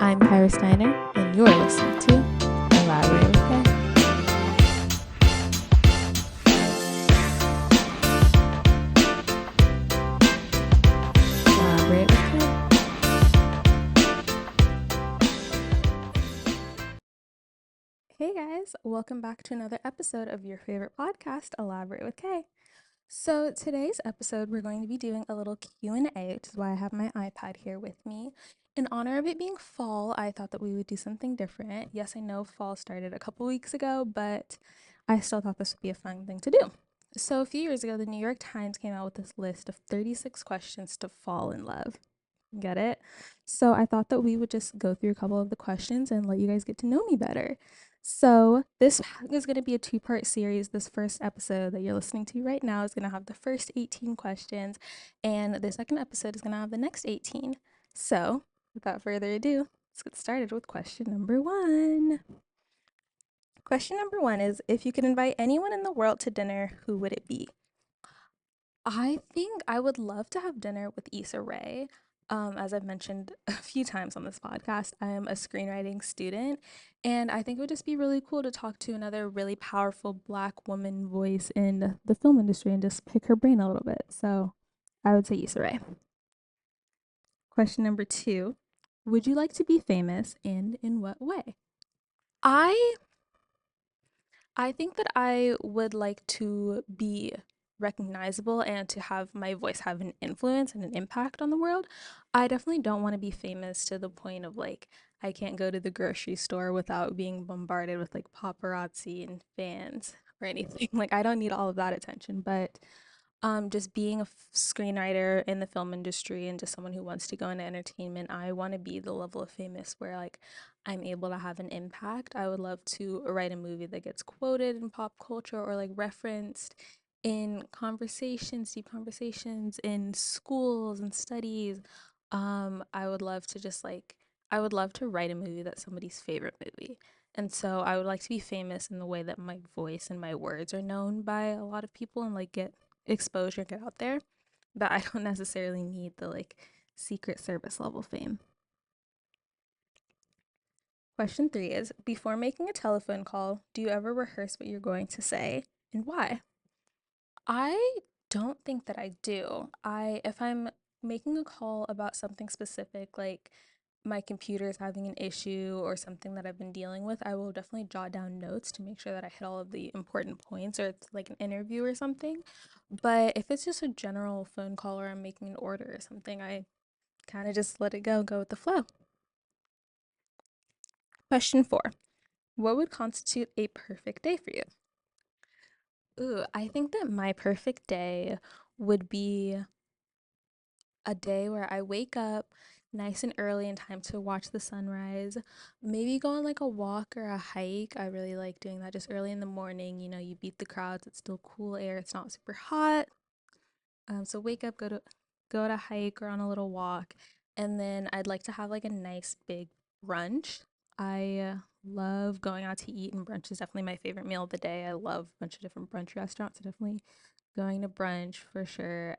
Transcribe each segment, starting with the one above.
I'm Khyra Steiner, and you're listening to Elaborate with K. Elaborate with K. Hey guys, welcome back to another episode of your favorite podcast, Elaborate with K. So today's episode, we're going to be doing a little Q&A, which is why I have my iPad here with me. In honor of it being fall, I thought that we would do something different. Yes, I know fall started a couple weeks ago, but I still thought this would be a fun thing to do. So a few years ago, the New York Times came out with this list of 36 questions to fall in love. Get it? So I thought that we would just go through a couple of the questions and let you guys get to know me better. So this is going to be a two-part series. This first episode that you're listening to right now is going to have the first 18 questions, and the second episode is going to have the next 18. So without further ado, let's get started with question number one. Question number one is, if you could invite anyone in the world to dinner, who would it be? I think I would love to have dinner with Issa Rae. As I've mentioned a few times on this podcast, I am a screenwriting student, and I think it would just be really cool to talk to another really powerful Black woman voice in the film industry and just pick her brain a little bit. So I would say Issa Rae. Question number two, would you like to be famous, and in what way? I I think that I would like to be recognizable and to have my voice have an influence and an impact on the world. I definitely don't want to be famous to the point of like I can't go to the grocery store without being bombarded with like paparazzi and fans or anything. Like I don't need all of that attention, but just being a screenwriter in the film industry and just someone who wants to go into entertainment, I want to be the level of famous where like I'm able to have an impact. I would love to write a movie that gets quoted in pop culture or like referenced in conversations, deep conversations in schools and studies. I would love to just like I would love to write a movie that's somebody's favorite movie. And so I would like to be famous in the way that my voice and my words are known by a lot of people and like get exposure, get out there. But I don't necessarily need the like Secret Service level fame. Question three is, before making a telephone call, do you ever rehearse what you're going to say and why? I don't think that I do. If I'm making a call about something specific, like my computer is having an issue or something that I've been dealing with, I will definitely jot down notes to make sure that I hit all of the important points, or it's like an interview or something. But if it's just a general phone call or I'm making an order or something, I kind of just let it go with the flow. Question four, what would constitute a perfect day for you? Ooh, I think that my perfect day would be a day where I wake up nice and early in time to watch the sunrise. Maybe go on like a walk or a hike. I really like doing that just early in the morning. You know, you beat the crowds. It's still cool air. It's not super hot. So wake up, go to hike or on a little walk, and then I'd like to have like a nice big brunch. I love going out to eat, and brunch is definitely my favorite meal of the day. I love a bunch of different brunch restaurants. So definitely going to brunch for sure.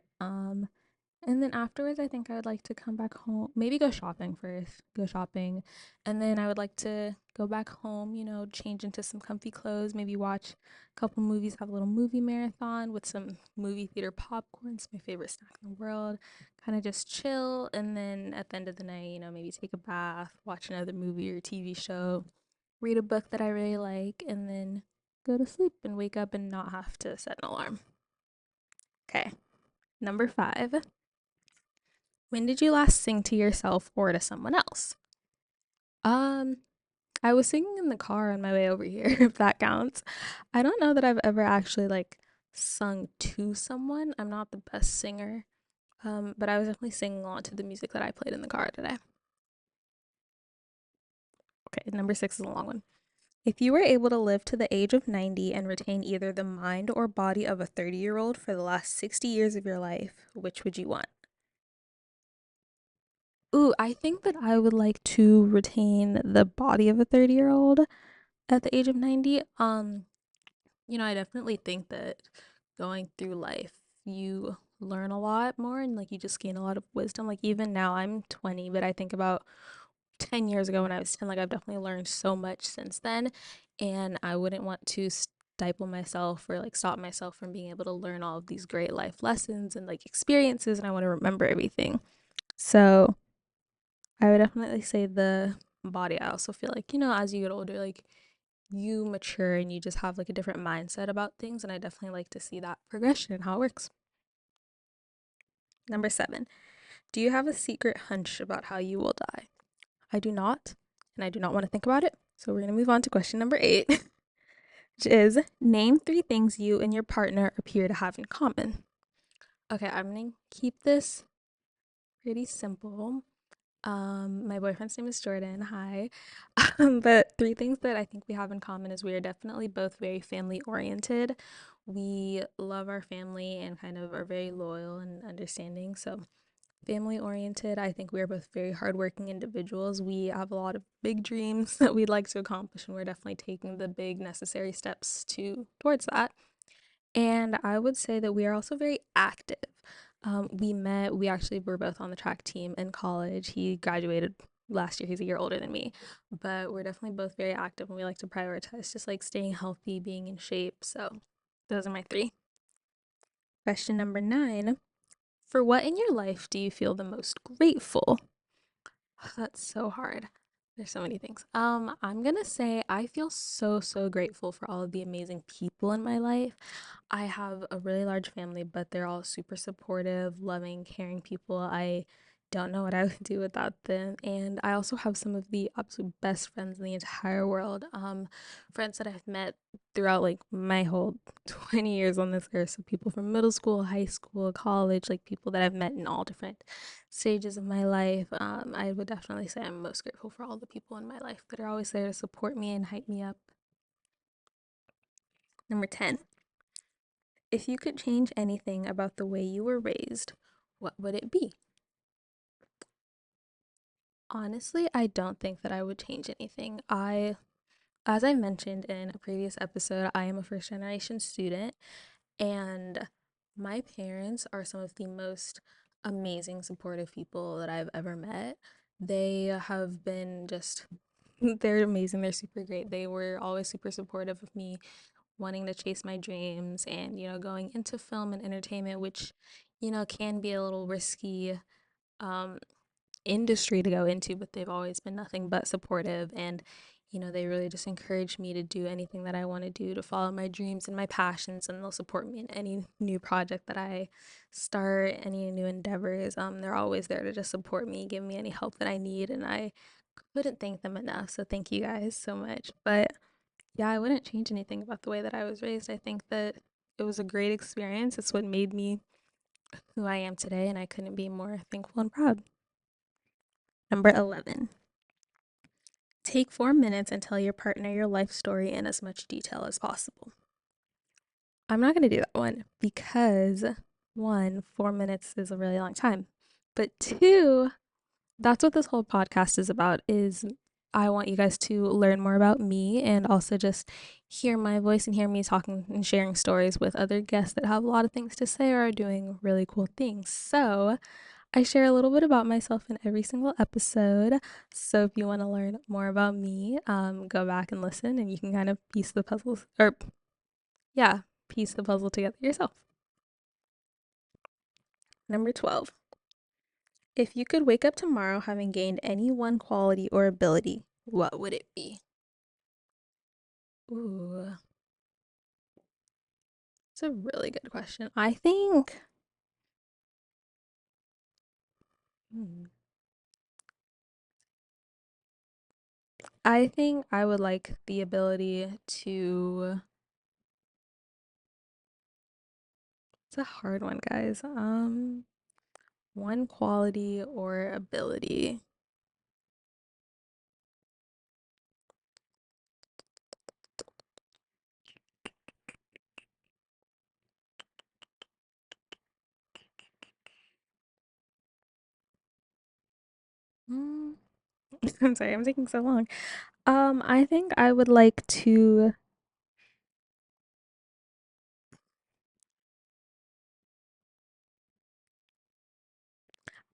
And then afterwards, I think I would like to come back home, maybe go shopping first, go shopping. And then I would like to go back home, you know, change into some comfy clothes, maybe watch a couple movies, have a little movie marathon with some movie theater popcorn. It's my favorite snack in the world. Kind of just chill. And then at the end of the night, you know, maybe take a bath, watch another movie or TV show, read a book that I really like, and then go to sleep and wake up and not have to set an alarm. Okay. Number five. When did you last sing to yourself or to someone else? Um, I was singing in the car on my way over here, if that counts. I don't know that I've ever actually like sung to someone. I'm not the best singer. But I was definitely singing along to the music that I played in the car today. Okay, number six is a long one. If you were able to live to the age of 90 and retain either the mind or body of a 30-year-old for the last 60 years of your life, which would you want? Ooh, I think that I would like to retain the body of a 30-year-old at the age of 90. You know, I definitely think that going through life, you learn a lot more and like you just gain a lot of wisdom. Like even now I'm 20, but I think about 10 years ago when I was 10. Like, I've definitely learned so much since then, and I wouldn't want to stifle myself or like stop myself from being able to learn all of these great life lessons and like experiences, and I want to remember everything. So I would definitely say the body. I also feel like, as you get older, like you mature and you just have like a different mindset about things, and I definitely like to see that progression and how it works. Number 7, do you have a secret hunch about how you will die? I do not, and I do not want to think about it. So we're going to move on to question number 8, which is name 3 things you and your partner appear to have in common. Okay, I'm going to keep this pretty simple. My boyfriend's name is Jordan. Hi. But 3 things that I think we have in common is we are definitely both very family oriented. We love our family and kind of are very loyal and understanding. So family oriented. I think we are both very hardworking individuals. We have a lot of big dreams that we'd like to accomplish, and we're definitely taking the big necessary steps towards that. And I would say that we are also very active. We actually were both on the track team in college. He graduated last year. He's a year older than me, but we're definitely both very active, and we like to prioritize just like staying healthy, being in shape. So those are my 3. Question number 9, for what in your life do you feel the most grateful? That's so hard. There's so many things. I'm gonna say I feel so grateful for all of the amazing people in my life. I have a really large family, but they're all super supportive, loving, caring people. I don't know what I would do without them. And I also have some of the absolute best friends in the entire world. Friends that I've met throughout like my whole 20 years on this earth. So people from middle school, high school, college, like people that I've met in all different stages of my life. I would definitely say I'm most grateful for all the people in my life that are always there to support me and hype me up. Number 10, if you could change anything about the way you were raised, what would it be? Honestly, I don't think that I would change anything. As I mentioned in a previous episode, I am a first generation student, and my parents are some of the most amazing, supportive people that I've ever met. They have been just, they're amazing. They're super great. They were always super supportive of me wanting to chase my dreams and, going into film and entertainment, which, can be a little risky um, industry to go into, but they've always been nothing but supportive. And, they really just encourage me to do anything that I want to do, to follow my dreams and my passions, and they'll support me in any new project that I start, any new endeavors. They're always there to just support me, give me any help that I need, and I couldn't thank them enough. So thank you guys so much. But yeah, I wouldn't change anything about the way that I was raised. I think that it was a great experience. It's what made me who I am today, and I couldn't be more thankful and proud. Number 11, take 4 minutes and tell your partner your life story in as much detail as possible. I'm not going to do that one because, one, 4 minutes is a really long time. But two, that's what this whole podcast is about, is I want you guys to learn more about me and also just hear my voice and hear me talking and sharing stories with other guests that have a lot of things to say or are doing really cool things. So I share a little bit about myself in every single episode. So if you want to learn more about me, go back and listen, and you can kind of piece the puzzles, or yeah, piece the puzzle together yourself. Number 12, if you could wake up tomorrow having gained any one quality or ability, what would it be? Ooh, it's a really good question. Hmm, I think I would like the ability to. It's a hard one, guys. One quality or ability. Mm, I'm sorry, I'm taking so long. I think I would like to.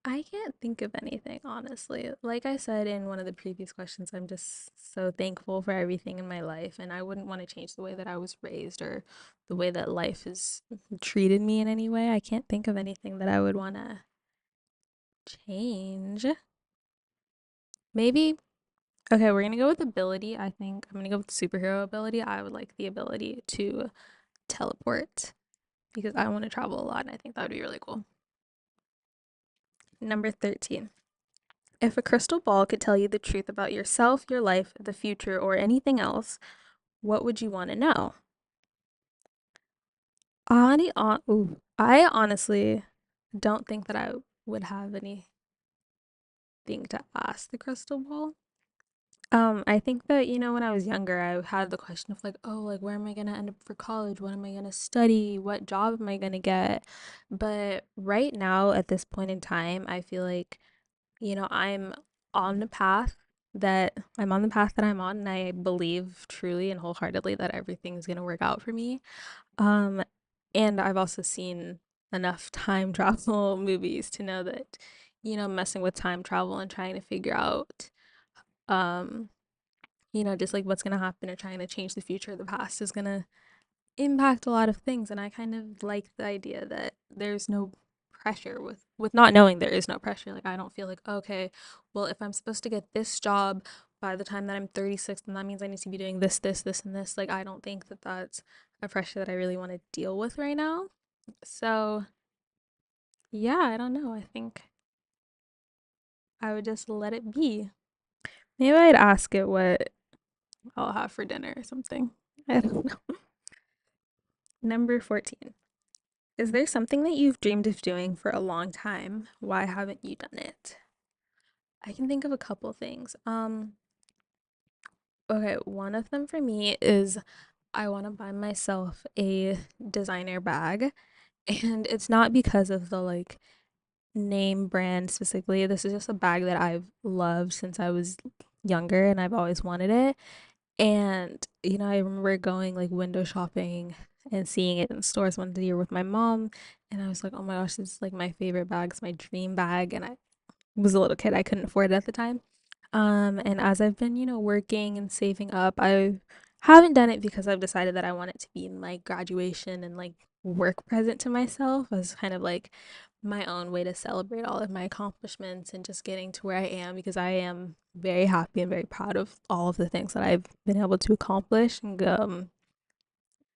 I can't think of anything, honestly. Like I said in one of the previous questions, I'm just so thankful for everything in my life, and I wouldn't want to change the way that I was raised or the way that life has treated me in any way. I can't think of anything that I would want to change. Maybe, okay, we're gonna go with ability. I think I'm gonna go with superhero ability. I would like the ability to teleport because I want to travel a lot, and I think that would be really cool. Number 13. If a crystal ball could tell you the truth about yourself, your life, the future, or anything else, what would you want to know? I honestly don't think that I would have anything to ask the crystal ball. I think that, when I was younger, I had the question of like, oh, like, where am I gonna end up for college? What am I gonna study? What job am I gonna get? But right now, at this point in time, I feel like I'm on the path I'm on the path that I'm on, and I believe truly and wholeheartedly that everything's going to work out for me. Um, and I've also seen enough time travel movies to know that, messing with time travel and trying to figure out, um, just like what's going to happen or trying to change the future or the past is going to impact a lot of things, and I kind of like the idea that there's no pressure with not knowing. There is no pressure. Like, I don't feel like, okay, well, if I'm supposed to get this job by the time that I'm 36, then that means I need to be doing this and this. Like, I don't think that that's a pressure that I really want to deal with right now. So yeah, I don't know. I think I would just let it be. Maybe I'd ask it what I'll have for dinner or something. I don't know. Number 14. Is there something that you've dreamed of doing for a long time? Why haven't you done it? I can think of a couple things. Okay, one of them for me is I want to buy myself a designer bag, and it's not because of the like name brand specifically. This is just a bag that I've loved since I was younger and I've always wanted it. And I remember going like window shopping and seeing it in stores one year with my mom, and I was like, "Oh my gosh, this is like my favorite bag. It's my dream bag." And I was a little kid, I couldn't afford it at the time. And as I've been, working and saving up, I haven't done it because I've decided that I want it to be my graduation and like work present to myself as kind of like my own way to celebrate all of my accomplishments and just getting to where I am, because I am very happy and very proud of all of the things that I've been able to accomplish and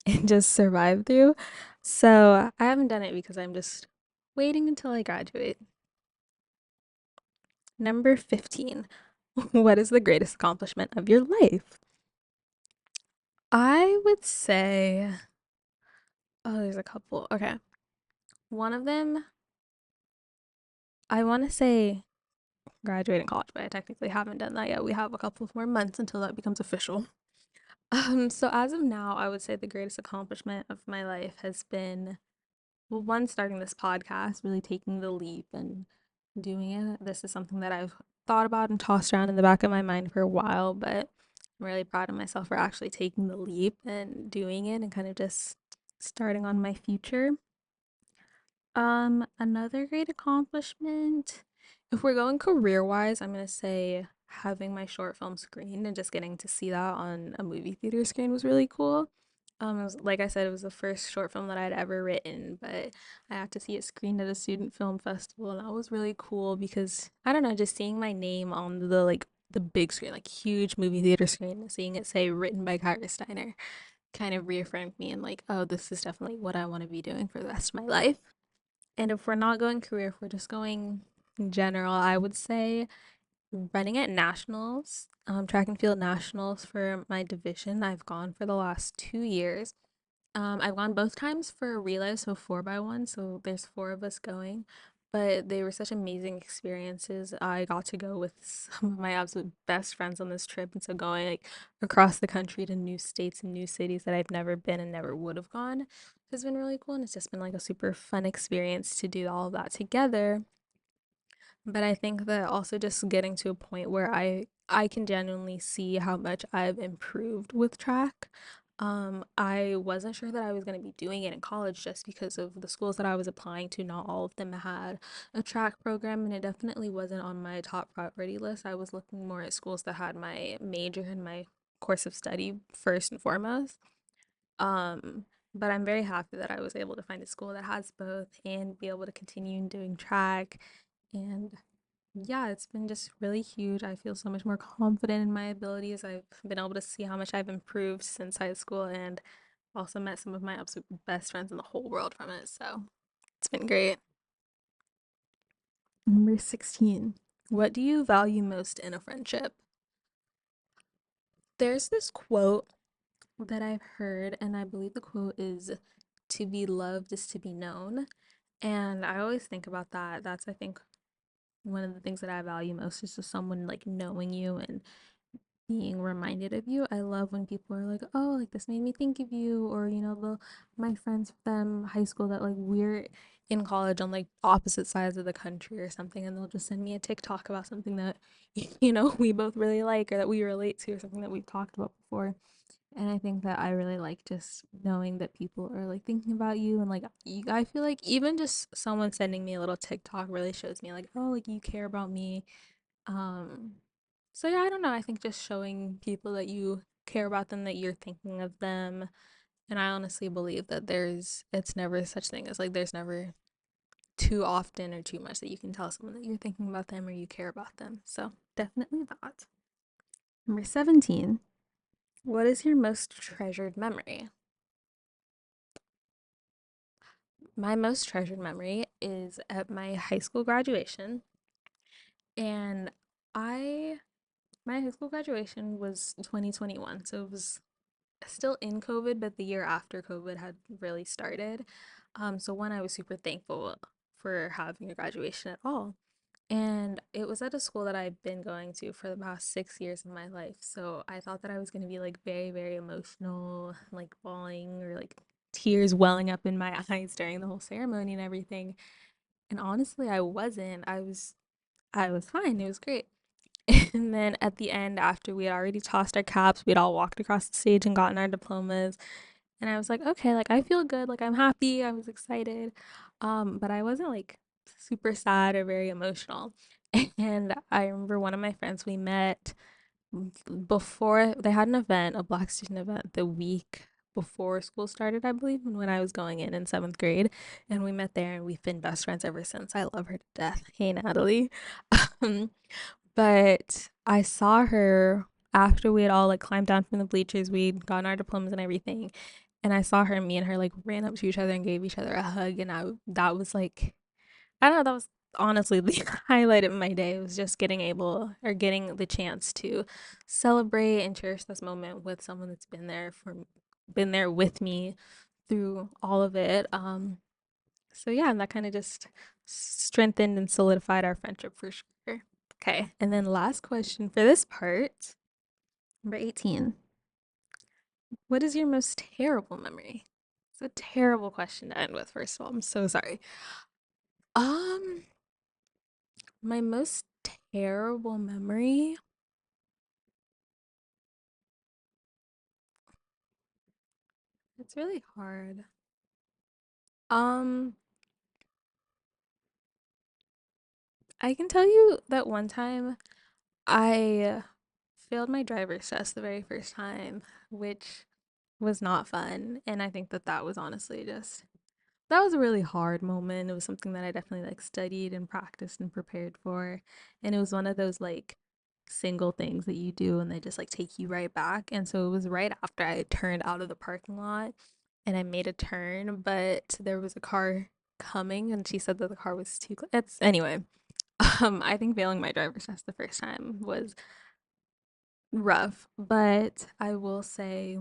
and just survive through. So I haven't done it because I'm just waiting until I graduate. Number 15. What is the greatest accomplishment of your life? I would say, oh, there's a couple. Okay. One of them, I want to say graduating college, but I technically haven't done that yet. We have a couple of more months until that becomes official. So as of now, I would say the greatest accomplishment of my life has been, well, one, starting this podcast, really taking the leap and doing it. This is something that I've thought about and tossed around in the back of my mind for a while, but I'm really proud of myself for actually taking the leap and doing it and kind of just starting on my future. Another great accomplishment, if we're going career-wise, I'm gonna say having my short film screened and just getting to see that on a movie theater screen was really cool. Like I said, it was the first short film that I'd ever written, but I got to see it screened at a student film festival, and that was really cool because I don't know, just seeing my name on the big screen, like huge movie theater screen, and seeing it say written by Khyra kind of reaffirmed me and like, oh, this is definitely what I want to be doing for the rest of my life. And if we're not going career, if we're just going in general, I would say running at nationals, track and field nationals for my division. I've gone for the last 2 years. I've gone both times for a relay, so 4x1. So there's four of us going, but they were such amazing experiences. I got to go with some of my absolute best friends on this trip, and so going like across the country to new states and new cities that I've never been and never would have gone has been really cool, and it's just been like a super fun experience to do all of that together. But I think that also just getting to a point where I can genuinely see how much I've improved with track. I wasn't sure that I was going to be doing it in college just because of the schools that I was applying to. Not all of them had a track program, and it definitely wasn't on my top priority list. I was looking more at schools that had my major and my course of study first and foremost. Um, but I'm very happy that I was able to find a school that has both and be able to continue doing track. And yeah, it's been just really huge. I feel so much more confident in my abilities. I've been able to see how much I've improved since high school and also met some of my absolute best friends in the whole world from it. So it's been great. Number 16. What do you value most in a friendship? There's this quote that I've heard, and I believe the quote is to be loved is to be known. And I always think about that. That's, I think, one of the things that I value most is just someone like knowing you and being reminded of you. I love when people are like, "Oh, like this made me think of you," or my friends from high school that like we're in college on like opposite sides of the country or something, and they'll just send me a TikTok about something that we both really like or that we relate to or something that we've talked about before. And I think that I really like just knowing that people are like thinking about you and like I feel like even just someone sending me a little TikTok really shows me like, oh, like you care about me. um so yeah, I don't know. I think just showing people that you care about them, that you're thinking of them. And I honestly believe that it's never such thing as like there's never too often or too much that you can tell someone that you're thinking about them or you care about them. So definitely that. Number 17. What is your most treasured memory? My most treasured memory is at my high school graduation. And I my high school graduation was 2021. So it was still in COVID, but the year after COVID had really started. So one, I was super thankful for having a graduation at all. And it was at a school that I've been going to for the past 6 years of my life. So I thought that I was going to be like very, very emotional, like bawling or like tears welling up in my eyes during the whole ceremony and everything. And honestly, I wasn't. I was fine. It was great. And then at the end, after we had already tossed our caps, we'd all walked across the stage and gotten our diplomas. And I was like, okay, like I feel good, like I'm happy, I was excited. But I wasn't like super sad or very emotional. And I remember one of my friends we met before they had an event, a Black student event, the week before school started, I believe, when I was going in seventh grade. And we met there and we've been best friends ever since. I love her to death. Hey, Natalie. Um, but I saw her after we had all like climbed down from the bleachers, we'd gotten our diplomas and everything. And I saw her and me and her like ran up to each other and gave each other a hug. And that was like, I don't know, that was honestly the highlight of my day. It was just getting the chance to celebrate and cherish this moment with someone that's been there with me through all of it. So yeah, and that kind of just strengthened and solidified our friendship for sure. Okay, and then last question for this part, number 18. What is your most terrible memory? It's a terrible question to end with, first of all. I'm so sorry. Um, my most terrible memory, it's really hard. Um, I can tell you that one time I failed my driver's test the very first time, which was not fun. And I think that that was honestly just that was a really hard moment. It was something that I definitely like studied and practiced and prepared for. And it was one of those like single things that you do and they just like take you right back. And so it was right after I turned out of the parking lot and I made a turn, but there was a car coming and she said that the car was too it's anyway. I think failing my driver's test the first time was rough, but I will say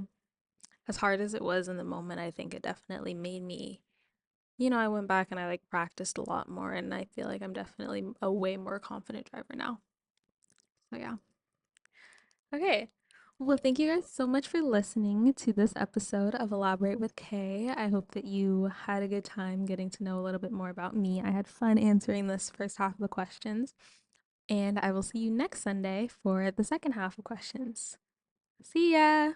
as hard as it was in the moment, I think it definitely made me I went back and I like practiced a lot more and I feel like I'm definitely a way more confident driver now. So yeah. Okay. Well, thank you guys so much for listening to this episode of Elaborate with Kay. I hope that you had a good time getting to know a little bit more about me. I had fun answering this first half of the questions, and I will see you next Sunday for the second half of questions. See ya.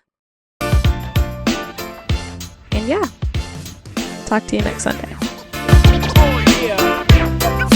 yeah, talk to you next Sunday. Oh, yeah.